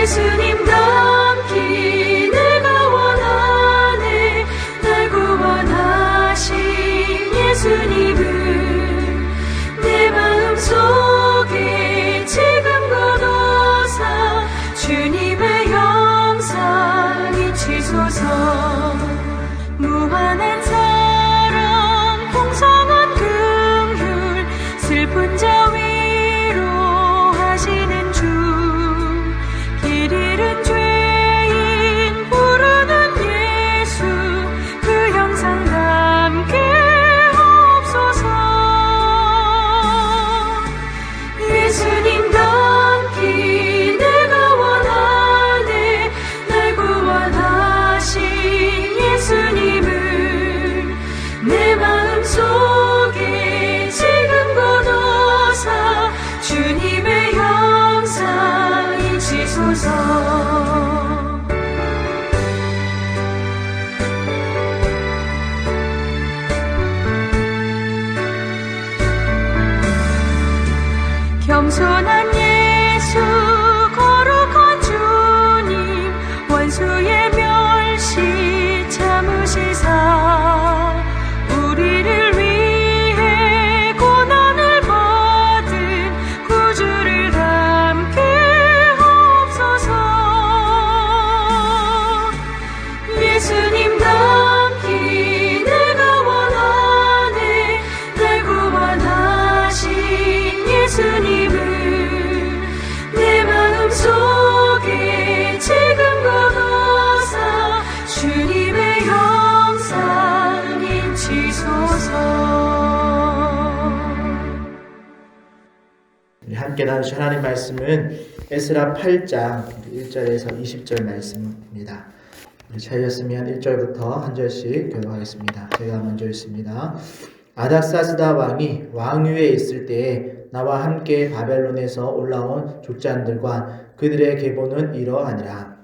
예수님 닮기 내가 원하네. 날 구원하신 예수님을 내 마음속에 지금 거둬사 주님의 영상 잊히소서. 무한한 사랑 풍성한 긍휼 슬픈 자 위로하시는 주. 길 잃은 죄인 부르는 예수 그 형상 담게 없소서. 예수님 닮기 내가 원하네. 날 구원하신 예수님을 내 마음속에 지금 거둬사 주님의 형상 잊히소서. 겸손한 예수 거룩한 주님 원수의 멸시 참으시사 우리를 위해 고난을 받은 구주를 닮게 하옵소서. 예수님 닮기 내가 원하네. 날 구원하신 예수님을 내 마음속에 지금 거둬사 주님의 형상 잊히소서. 함께 나누실 하나님 말씀은 에스라 8장 1절에서 20절 말씀입니다. 찾으셨으면 1절부터 한 절씩 교독하겠습니다. 제가 먼저 읽습니다. 아닥사스다 왕이 왕위에 있을 때에 나와 함께 바벨론에서 올라온 족장들과 그들의 계보는 이러하니라.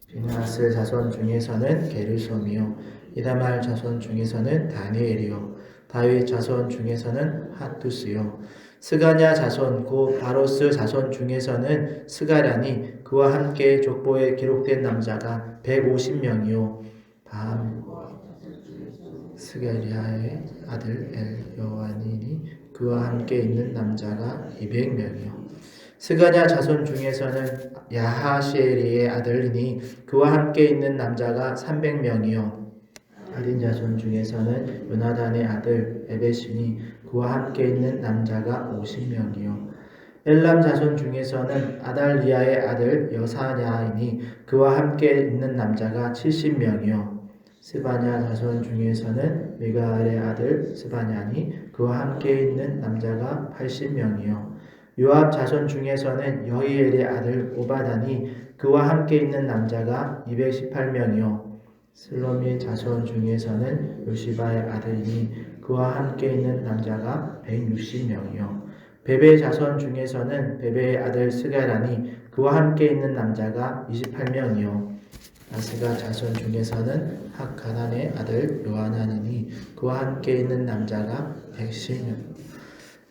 비느하스 자손 중에서는 게르솜이요 이다말 자손 중에서는 다니엘이요 다윗 자손 중에서는 하투스요 스가냐 자손 곧 바로스 자손 중에서는 스가랴니 그와 함께 족보에 기록된 남자가 150명이요 다음 스가랴의 아들 엘요아니니 그와 함께 있는 남자가 200명이요 스가냐 자손 중에서는 야하시엘의 아들이니 그와 함께 있는 남자가 300명이요 아딘 자손 중에서는 요나단의 아들 에벳이니 그와 함께 있는 남자가 50명이요 엘람 자손 중에서는 아달리아의 아들 여사냐이니 그와 함께 있는 남자가 70명이요 스바냐 자손 중에서는 미가엘의 아들 스바냐니 그와 함께 있는 남자가 80명이요 요압 자손 중에서는 여히엘의 아들 오바다니 그와 함께 있는 남자가 218명이요 슬로미 자손 중에서는 요시바의 아들이니 그와 함께 있는 남자가 160명이요 베베 자손 중에서는 베베의 아들 스가라니 그와 함께 있는 남자가 28명이요 아스가 자손 중에서는 학가난의 아들 요하나니니 그와 함께 있는 남자가 110명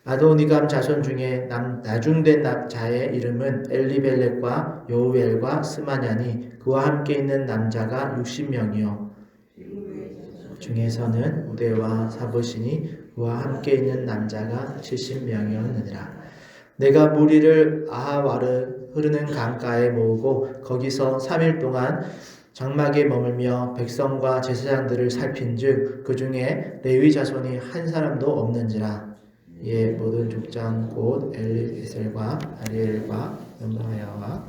아도니감 자손 중에 나중된 자의 이름은 엘리벨렉과 여우엘과 스마냐니 그와 함께 있는 남자가 60명이요 중에서는 우데와 사보시니 그와 함께 있는 남자가 70명이었느니라. 내가 무리를 아하와르 흐르는 강가에 모으고 거기서 3일 동안 장막에 머물며 백성과 제사장들을 살핀즉 그 중에 레위 자손이 한 사람도 없는지라. 이에 모든 족장 곧 엘리에셀과 아리엘과 연마야와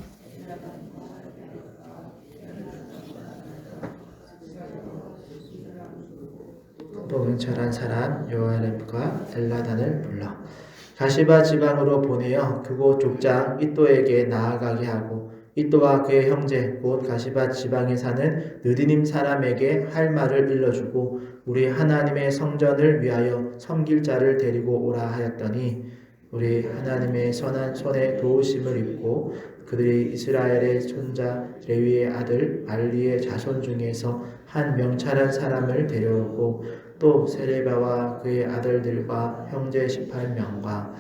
또 은철한 사람 요아렙과 엘라단을 불러 가시바 지방으로 보내어 그곳 족장 이또에게 나아가게 하고 이또와 그의 형제 곧 가시바 지방에 사는 느디님 사람에게 할 말을 일러주고 우리 하나님의 성전을 위하여 섬길 자를 데리고 오라 하였더니 우리 하나님의 선한 손에 도우심을 입고 그들이 이스라엘의 손자 레위의 아들 알리의 자손 중에서 한 명찰한 사람을 데려오고 또 세레바와 그의 아들들과 형제 18명과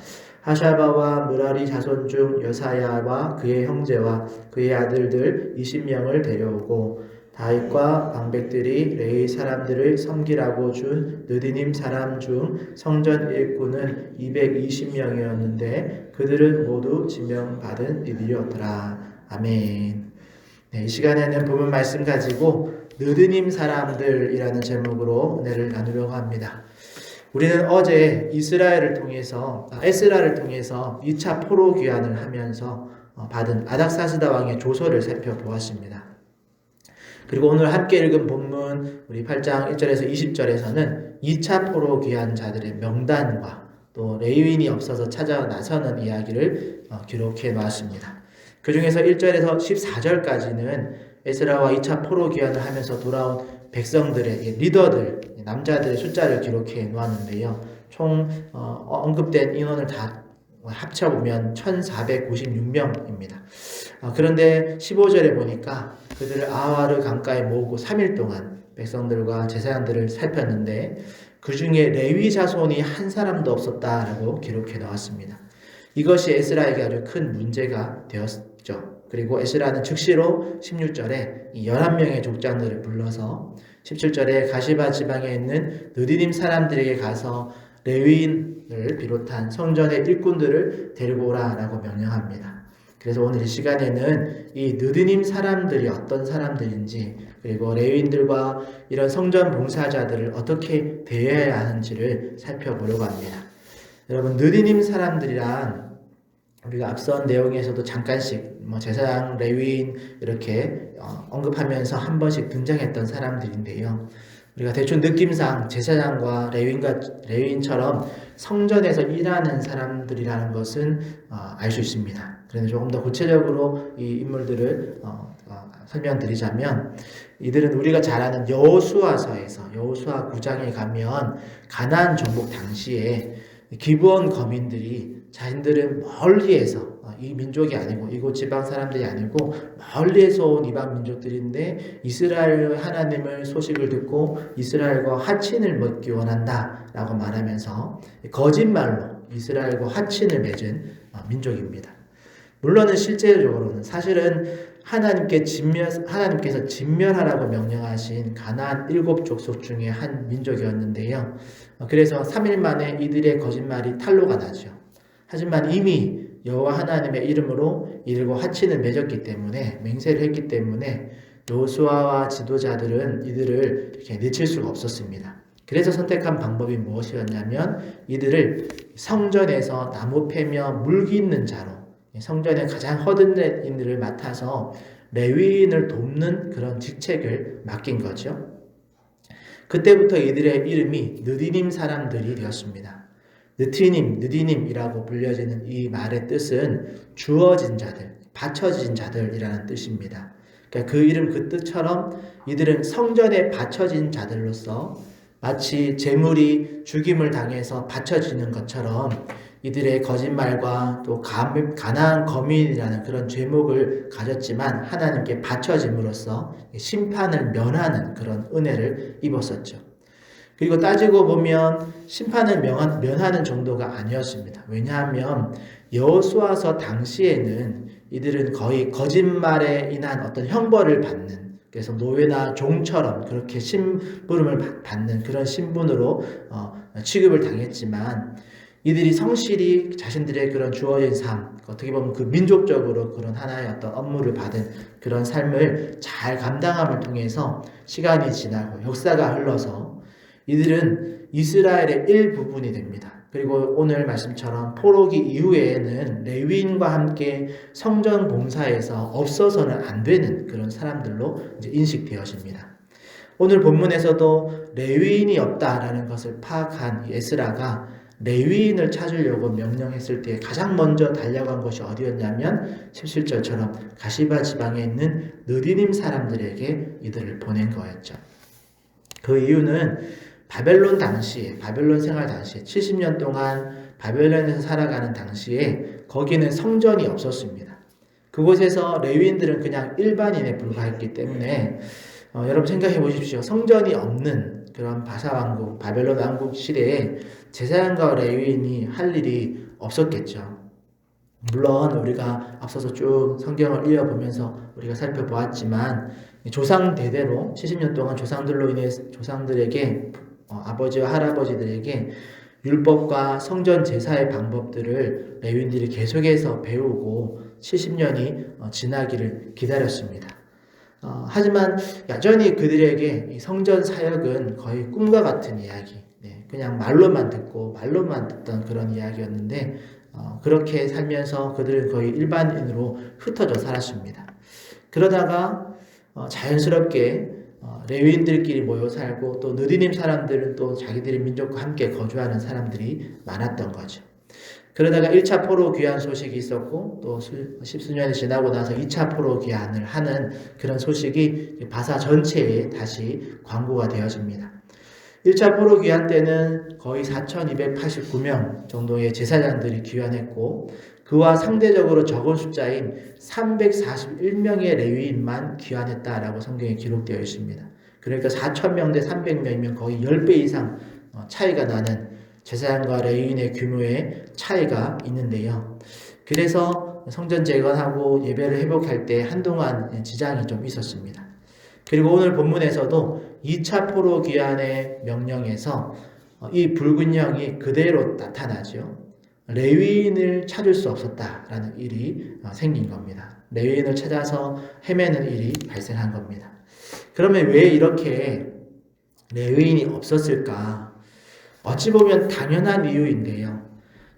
하샤바와 무라리 자손 중 여사야와 그의 형제와 그의 아들들 20명을 데려오고 다윗과 방백들이 레위 사람들을 섬기라고 준 느디님 사람 중 성전 일꾼은 220명이었는데 그들은 모두 지명받은 이들이었더라. 아멘. 네, 이 시간에는 본문 말씀 가지고 느디님 사람들이라는 제목으로 은혜를 나누려고 합니다. 우리는 어제 에스라를 통해서 2차 포로 귀환을 하면서 받은 아닥사스다 왕의 조서를 살펴보았습니다. 그리고 오늘 함께 읽은 본문 우리 8장 1절에서 20절에서는 2차 포로 귀환자들의 명단과 또 레위인이 없어서 찾아 나서는 이야기를 기록해 놓았습니다. 그 중에서 1절에서 14절까지는 에스라와 2차 포로 귀환을 하면서 돌아온 백성들의 리더들, 남자들의 숫자를 기록해 놓았는데요. 총 언급된 인원을 다 합쳐보면 1496명입니다. 그런데 15절에 보니까 그들을 아와르 강가에 모으고 3일 동안 백성들과 제사장들을 살폈는데 그 중에 레위 자손이 한 사람도 없었다라고 기록해 놓았습니다. 이것이 에스라에게 아주 큰 문제가 되었죠. 그리고 에스라는 즉시로 16절에 11명의 족장들을 불러서 17절에 가시바 지방에 있는 느디님 사람들에게 가서 레위인을 비롯한 성전의 일꾼들을 데리고 오라라고 명령합니다. 그래서 오늘 이 시간에는 이 느디님 사람들이 어떤 사람들인지 그리고 레위인들과 이런 성전 봉사자들을 어떻게 대해야 하는지를 살펴보려고 합니다. 여러분, 느디님 사람들이란 우리가 앞선 내용에서도 잠깐씩 제사장, 레위인 이렇게 언급하면서 한 번씩 등장했던 사람들인데요. 우리가 대충 느낌상 제사장과 레위인처럼 성전에서 일하는 사람들이라는 것은 알 수 있습니다. 그런데 조금 더 구체적으로 이 인물들을 설명드리자면 이들은 우리가 잘 아는 여호수아서에서 여호수아 9장에 가면 가나안 정복 당시에 기브온 거민들이 자신들은 멀리에서 이 민족이 아니고 이곳 지방 사람들이 아니고 멀리에서 온 이방 민족들인데 이스라엘 하나님을 소식을 듣고 이스라엘과 화친을 맺기 원한다 라고 말하면서 거짓말로 이스라엘과 화친을 맺은 민족입니다. 물론은 실제적으로는 사실은 하나님께서 진멸하라고 명령하신 가나안 7족속 중에 한 민족이었는데요. 그래서 3일 만에 이들의 거짓말이 탄로가 나죠. 하지만 이미 여호와 하나님의 이름으로 이들과 화친을 맺었기 때문에 맹세를 했기 때문에 여호수아와 지도자들은 이들을 이렇게 내칠 수가 없었습니다. 그래서 선택한 방법이 무엇이었냐면 이들을 성전에서 나무 패며 물기 있는 자로 성전의 가장 허든된 일을 맡아서 레위인을 돕는 그런 직책을 맡긴 거죠. 그때부터 이들의 이름이 느디님 사람들이 되었습니다. 느디님이라고 불려지는 이 말의 뜻은 주어진 자들, 바쳐진 자들이라는 뜻입니다. 그러니까 그 이름 그 뜻처럼 이들은 성전에 바쳐진 자들로서 마치 제물이 죽임을 당해서 바쳐지는 것처럼 이들의 거짓말과 또 가나안 거민이라는 그런 죄목을 가졌지만 하나님께 바쳐짐으로써 심판을 면하는 그런 은혜를 입었었죠. 그리고 따지고 보면 심판을 면하는 정도가 아니었습니다. 왜냐하면 여호수아서 당시에는 이들은 거의 거짓말에 인한 어떤 형벌을 받는, 그래서 노예나 종처럼 그렇게 심부름을 받는 그런 신분으로 취급을 당했지만 이들이 성실히 자신들의 그런 주어진 삶, 어떻게 보면 그 민족적으로 그런 하나의 어떤 업무를 받은 그런 삶을 잘 감당함을 통해서 시간이 지나고 역사가 흘러서 이들은 이스라엘의 일부분이 됩니다. 그리고 오늘 말씀처럼 포로기 이후에는 레위인과 함께 성전 봉사에서 없어서는 안 되는 그런 사람들로 이제 인식되어집니다. 오늘 본문에서도 레위인이 없다라는 것을 파악한 에스라가 레위인을 찾으려고 명령했을 때 가장 먼저 달려간 곳이 어디였냐면 17절처럼 가시바 지방에 있는 느디님 사람들에게 이들을 보낸 거였죠. 그 이유는 바벨론 생활 당시에 70년 동안 바벨론에서 살아가는 당시에 거기는 성전이 없었습니다. 그곳에서 레위인들은 그냥 일반인에 불과했기 때문에 여러분 생각해 보십시오. 성전이 없는 그런 바사 왕국, 바벨론 왕국 시대에 제사장과 레위인이 할 일이 없었겠죠. 물론 우리가 앞서서 쭉 성경을 이어보면서 우리가 살펴보았지만 조상 대대로 70년 동안 조상들로 인해 조상들에게 아버지와 할아버지들에게 율법과 성전 제사의 방법들을 레위인들이 계속해서 배우고 70년이 지나기를 기다렸습니다. 하지만 여전히 그들에게 이 성전 사역은 거의 꿈과 같은 이야기, 그냥 말로만 듣고 말로만 듣던 그런 이야기였는데 그렇게 살면서 그들은 거의 일반인으로 흩어져 살았습니다. 그러다가 자연스럽게 레위인들끼리 모여 살고 또 느디님 사람들은 또 자기들의 민족과 함께 거주하는 사람들이 많았던 거죠. 그러다가 1차 포로 귀환 소식이 있었고 또 십수년이 지나고 나서 2차 포로 귀환을 하는 그런 소식이 바사 전체에 다시 광고가 되어집니다. 1차 포로 귀환 때는 거의 4,289명 정도의 제사장들이 귀환했고 그와 상대적으로 적은 숫자인 341명의 레위인만 귀환했다라고 성경에 기록되어 있습니다. 그러니까 4,000명 대 300명이면 거의 10배 이상 차이가 나는 제사장과 레위인의 규모의 차이가 있는데요. 그래서 성전 재건하고 예배를 회복할 때 한동안 지장이 좀 있었습니다. 그리고 오늘 본문에서도 2차 포로 귀환의 명령에서 이 붉은 영이 그대로 나타나죠. 레위인을 찾을 수 없었다라는 일이 생긴 겁니다. 레위인을 찾아서 헤매는 일이 발생한 겁니다. 그러면 왜 이렇게 레위인이 없었을까? 어찌 보면 당연한 이유인데요.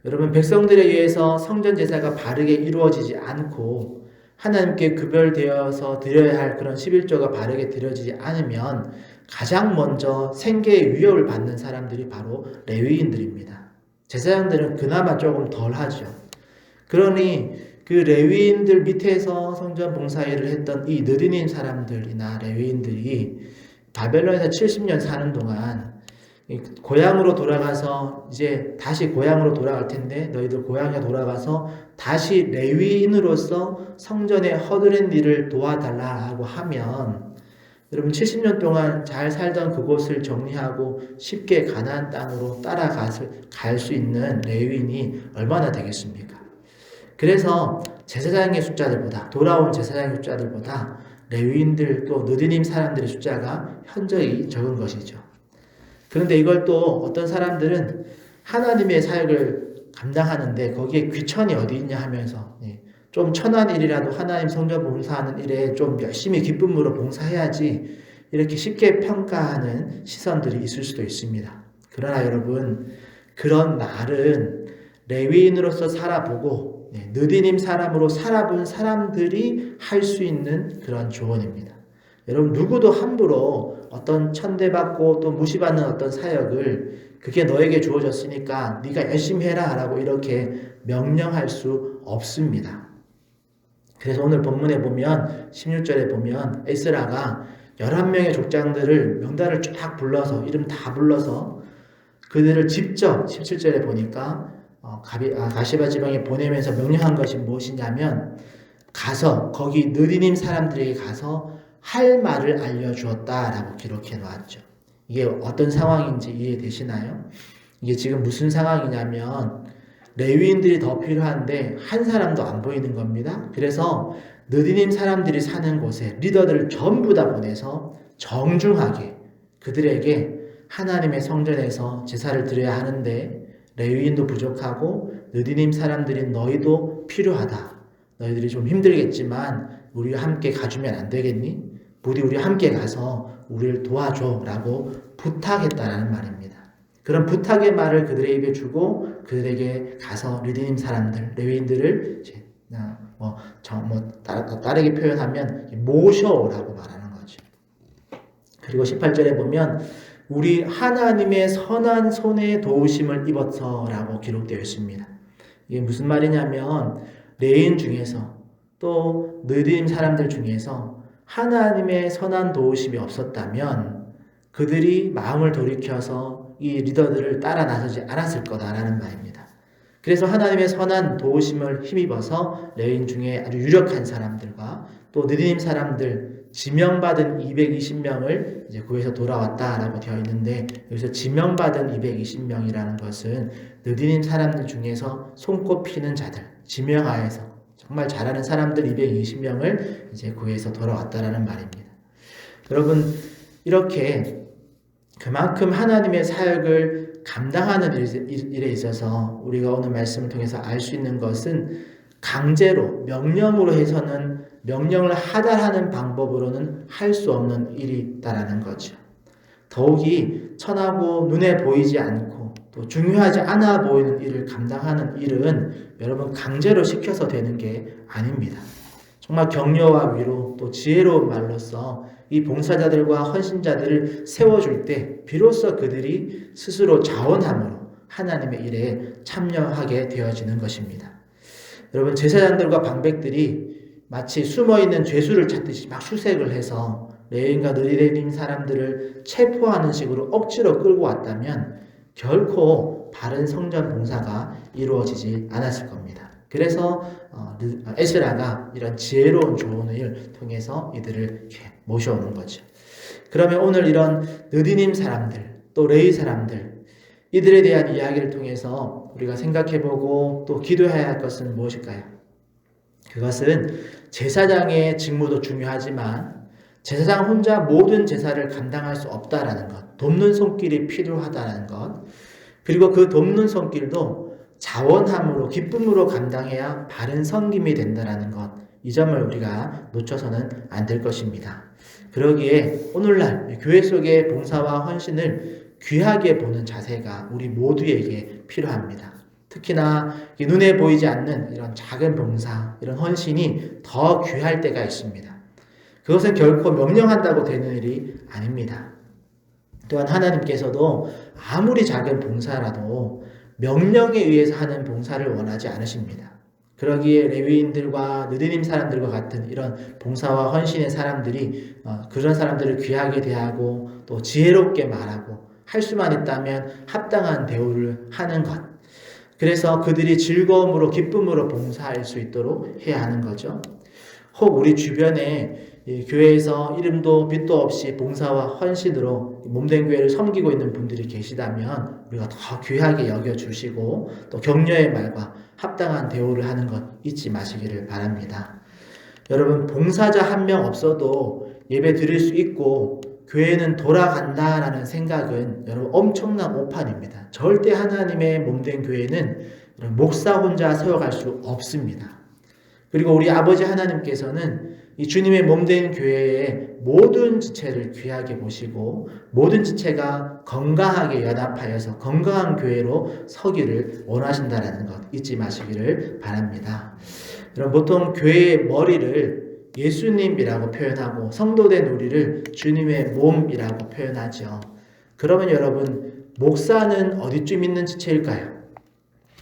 여러분, 백성들에 의해서 성전 제사가 바르게 이루어지지 않고 하나님께 구별되어서 드려야 할 그런 11조가 바르게 드려지지 않으면 가장 먼저 생계의 위협을 받는 사람들이 바로 레위인들입니다. 제사장들은 그나마 조금 덜 하죠. 그러니 그 레위인들 밑에서 성전 봉사일을 했던 이 느디님 사람들이나 레위인들이 바벨론에서 70년 사는 동안 고향으로 돌아가서 이제 다시 고향으로 돌아갈 텐데 너희들 고향에 돌아가서 다시 레위인으로서 성전에 허드렛 일을 도와달라고 하면 여러분 70년 동안 잘 살던 그곳을 정리하고 쉽게 가나안 땅으로 따라갈 수 있는 레위인이 얼마나 되겠습니까? 그래서 제사장의 숫자들보다 돌아온 제사장의 숫자들보다 레위인들 또 느디님 사람들의 숫자가 현저히 적은 것이죠. 그런데 이걸 또 어떤 사람들은 하나님의 사역을 감당하는데 거기에 귀천이 어디 있냐 하면서 좀 천한 일이라도 하나님 성전 봉사하는 일에 좀 열심히 기쁨으로 봉사해야지 이렇게 쉽게 평가하는 시선들이 있을 수도 있습니다. 그러나 여러분, 그런 말은 레위인으로서 살아보고 느디님 사람으로 살아본 사람들이 할 수 있는 그런 조언입니다. 여러분, 누구도 함부로 어떤 천대받고 또 무시받는 어떤 사역을 그게 너에게 주어졌으니까 네가 열심히 해라 라고 이렇게 명령할 수 없습니다. 그래서 오늘 본문에 보면 16절에 보면 에스라가 11명의 족장들을 명단을 쫙 불러서 이름 다 불러서 그들을 직접 17절에 보니까 가시바 지방에 보내면서 명령한 것이 무엇이냐면 가서 거기 느디님 사람들에게 가서 할 말을 알려주었다라고 기록해 놓았죠. 이게 어떤 상황인지 이해되시나요? 이게 지금 무슨 상황이냐면 레위인들이 더 필요한데 한 사람도 안 보이는 겁니다. 그래서 느디님 사람들이 사는 곳에 리더들을 전부 다 보내서 정중하게 그들에게 하나님의 성전에서 제사를 드려야 하는데 레위인도 부족하고 느디님 사람들인 너희도 필요하다. 너희들이 좀 힘들겠지만 우리와 함께 가주면 안 되겠니? 부디 우리 함께 가서 우리를 도와줘 라고 부탁했다라는 말입니다. 그런 부탁의 말을 그들의 입에 주고 그들에게 가서 느디님 사람들, 레위인들을 다르게 표현하면 모셔오라고 말하는 거죠. 그리고 18절에 보면 우리 하나님의 선한 손에 도우심을 입어서라고 기록되어 있습니다. 이게 무슨 말이냐면 레위인 중에서 또 느디님 사람들 중에서 하나님의 선한 도우심이 없었다면 그들이 마음을 돌이켜서 이 리더들을 따라 나서지 않았을 거다라는 말입니다. 그래서 하나님의 선한 도우심을 힘입어서 레위인 중에 아주 유력한 사람들과 또 느디님 사람들 지명받은 220명을 이제 구해서 돌아왔다라고 되어 있는데, 여기서 지명받은 220명이라는 것은 느디님 사람들 중에서 손꼽히는 자들, 지명하에서 정말 잘하는 사람들 220명을 이제 구해서 돌아왔다라는 말입니다. 여러분, 이렇게 그만큼 하나님의 사역을 감당하는 일에 있어서 우리가 오늘 말씀을 통해서 알 수 있는 것은 강제로, 명령으로 해서는, 명령을 하달하는 방법으로는 할 수 없는 일이 있다라는 거죠. 더욱이 천하고 눈에 보이지 않고 또 중요하지 않아 보이는 일을 감당하는 일은 여러분 강제로 시켜서 되는 게 아닙니다. 정말 격려와 위로 또 지혜로운 말로써 이 봉사자들과 헌신자들을 세워줄 때 비로소 그들이 스스로 자원함으로 하나님의 일에 참여하게 되어지는 것입니다. 여러분, 제사장들과 방백들이 마치 숨어있는 죄수를 찾듯이 막 수색을 해서 레위인과 느디님 사람들을 체포하는 식으로 억지로 끌고 왔다면 결코 바른 성전 봉사가 이루어지지 않았을 겁니다. 그래서 에스라가 이런 지혜로운 조언을 통해서 이들을 이렇게 모셔오는 거죠. 그러면 오늘 이런 느디님 사람들, 또 레위 사람들, 이들에 대한 이야기를 통해서 우리가 생각해보고 또 기도해야 할 것은 무엇일까요? 그것은 제사장의 직무도 중요하지만 제사장 혼자 모든 제사를 감당할 수 없다라는 것, 돕는 손길이 필요하다는 것, 그리고 그 돕는 손길도 자원함으로 기쁨으로 감당해야 바른 섬김이 된다는 것, 이 점을 우리가 놓쳐서는 안 될 것입니다. 그러기에 오늘날 교회 속의 봉사와 헌신을 귀하게 보는 자세가 우리 모두에게 필요합니다. 특히나 눈에 보이지 않는 이런 작은 봉사, 이런 헌신이 더 귀할 때가 있습니다. 그것은 결코 명령한다고 되는 일이 아닙니다. 또한 하나님께서도 아무리 작은 봉사라도 명령에 의해서 하는 봉사를 원하지 않으십니다. 그러기에 레위인들과 느디님 사람들과 같은 이런 봉사와 헌신의 사람들이 그런 사람들을 귀하게 대하고 또 지혜롭게 말하고 할 수만 있다면 합당한 대우를 하는 것, 그래서 그들이 즐거움으로 기쁨으로 봉사할 수 있도록 해야 하는 거죠. 혹 우리 주변에 교회에서 이름도 빛도 없이 봉사와 헌신으로 몸된 교회를 섬기고 있는 분들이 계시다면 우리가 더 귀하게 여겨주시고 또 격려의 말과 합당한 대우를 하는 것 잊지 마시기를 바랍니다. 여러분, 봉사자 한 명 없어도 예배 드릴 수 있고 교회는 돌아간다라는 생각은 여러분 엄청난 오판입니다. 절대 하나님의 몸된 교회는 목사 혼자 세워갈 수 없습니다. 그리고 우리 아버지 하나님께서는 이 주님의 몸된 교회의 모든 지체를 귀하게 보시고 모든 지체가 건강하게 연합하여서 건강한 교회로 서기를 원하신다는 것 잊지 마시기를 바랍니다. 여러분, 보통 교회의 머리를 예수님이라고 표현하고 성도된 우리를 주님의 몸이라고 표현하죠. 그러면 여러분, 목사는 어디쯤 있는 지체일까요?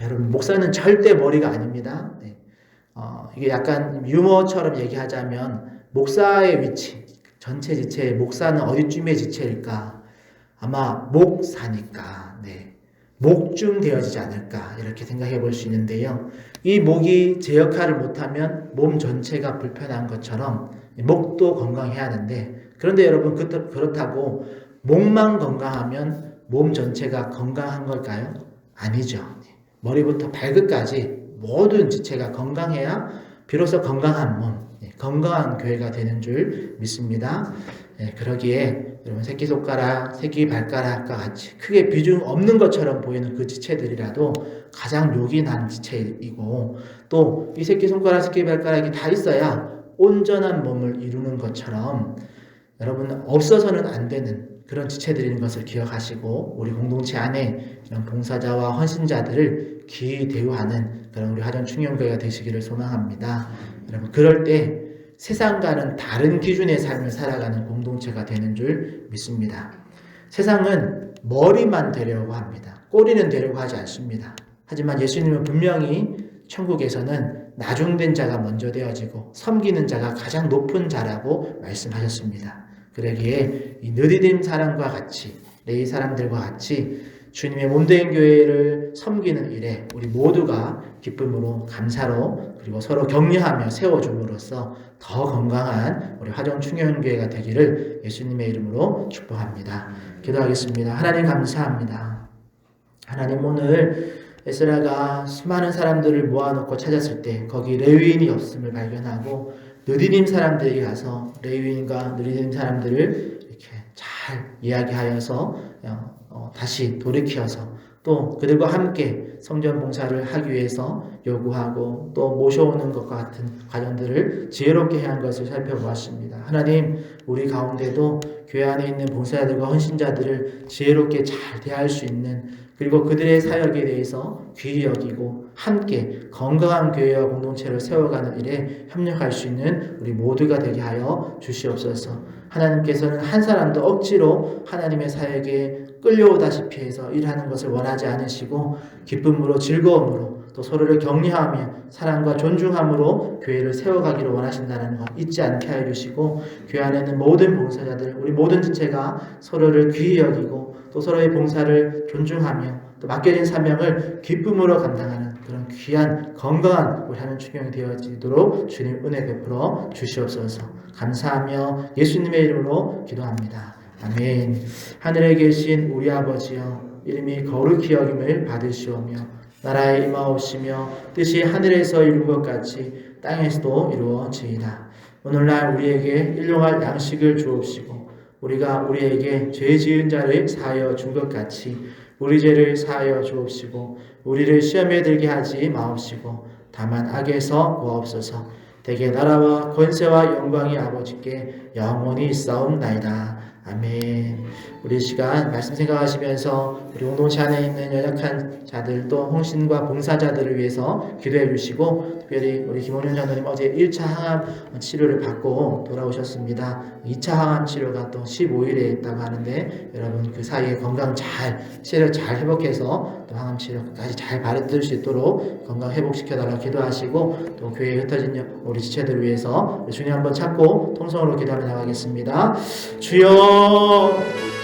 여러분, 목사는 절대 머리가 아닙니다. 네. 이게 약간 유머처럼 얘기하자면 목사의 위치, 전체 지체의 목사는 어디쯤의 지체일까? 아마 목사니까 목중 되어지지 않을까 이렇게 생각해 볼 수 있는데요. 이 목이 제 역할을 못하면 몸 전체가 불편한 것처럼 목도 건강해야 하는데, 그런데 여러분 그렇다고 목만 건강하면 몸 전체가 건강한 걸까요? 아니죠. 머리부터 발끝까지 모든 지체가 건강해야 비로소 건강한 몸, 건강한 교회가 되는 줄 믿습니다. 그러기에 여러분 새끼손가락, 새끼발가락과 같이 크게 비중 없는 것처럼 보이는 그 지체들이라도 가장 요긴한 지체이고, 또 이 새끼손가락, 새끼발가락이 다 있어야 온전한 몸을 이루는 것처럼 여러분 없어서는 안 되는 그런 지체들인 것을 기억하시고 우리 공동체 안에 이런 봉사자와 헌신자들을 기이 대우하는 그런 우리 하정 충영교회가 되시기를 소망합니다. 여러분, 그럴 때 세상과는 다른 기준의 삶을 살아가는 공동체가 되는 줄 믿습니다. 세상은 머리만 되려고 합니다. 꼬리는 되려고 하지 않습니다. 하지만 예수님은 분명히 천국에서는 나중된 자가 먼저 되어지고 섬기는 자가 가장 높은 자라고 말씀하셨습니다. 그러기에 이 느디딤 사람과 같이, 레위 사람들과 같이 주님의 몸된 교회를 섬기는 일에 우리 모두가 기쁨으로 감사로 그리고 서로 격려하며 세워줌으로써 더 건강한 우리 화정충현교회가 되기를 예수님의 이름으로 축복합니다. 기도하겠습니다. 하나님 감사합니다. 하나님 오늘 에스라가 수많은 사람들을 모아놓고 찾았을 때 거기 레위인이 없음을 발견하고 느디님 사람들에게 가서 레위인과 느디님 사람들을 이렇게 잘 이야기하여서 다시 돌이켜서 또 그들과 함께 성전 봉사를 하기 위해서 요구하고 또 모셔오는 것과 같은 과정들을 지혜롭게 해야 한 것을 살펴보았습니다. 하나님 우리 가운데도 교회 안에 있는 봉사자들과 헌신자들을 지혜롭게 잘 대할 수 있는 그리고 그들의 사역에 대해서 귀히 여기고 함께 건강한 교회와 공동체를 세워가는 일에 협력할 수 있는 우리 모두가 되게 하여 주시옵소서. 하나님께서는 한 사람도 억지로 하나님의 사역에 끌려오다시피 해서 일하는 것을 원하지 않으시고 기쁨으로 즐거움으로 또 서로를 격려하며 사랑과 존중함으로 교회를 세워가기를 원하신다는 것 잊지 않게 하여 주시고 교회 안에 있는 모든 봉사자들 우리 모든 지체가 서로를 귀히 여기고 또 서로의 봉사를 존중하며 또 맡겨진 사명을 기쁨으로 감당하는 그런 귀한 건강한 우리 하는 충영이 되어지도록 주님 은혜 베풀어 주시옵소서. 감사하며 예수님의 이름으로 기도합니다. 아멘. 하늘에 계신 우리 아버지여 이름이 거룩히 여김을 받으시오며 나라에 임하옵시며 뜻이 하늘에서 이룬 것 같이 땅에서도 이루어지이다. 오늘날 우리에게 일용할 양식을 주옵시고 우리가 우리에게 죄 지은 자를 사하여 준 것 같이 우리 죄를 사하여 주옵시고 우리를 시험에 들게 하지 마옵시고 다만 악에서 구하옵소서. 대개 나라와 권세와 영광이 아버지께 영원히 있사옵나이다. 아멘. 우리 시간 말씀 생각하시면서 우리 공동체 안에 있는 연약한 자들 또 홍신과 봉사자들을 위해서 기도해 주시고 특별히 우리 김원윤 장로님 어제 1차 항암 치료를 받고 돌아오셨습니다. 2차 항암 치료가 또 15일에 있다고 하는데 여러분 그 사이에 건강 잘 치료 잘 회복해서 또 항암 치료까지 잘 받을 수 있도록 건강 회복시켜 달라 기도하시고 또 교회에 흩어진 우리 지체들을 위해서 주님 한번 찾고 통성으로 기도하며 나가겠습니다. 주여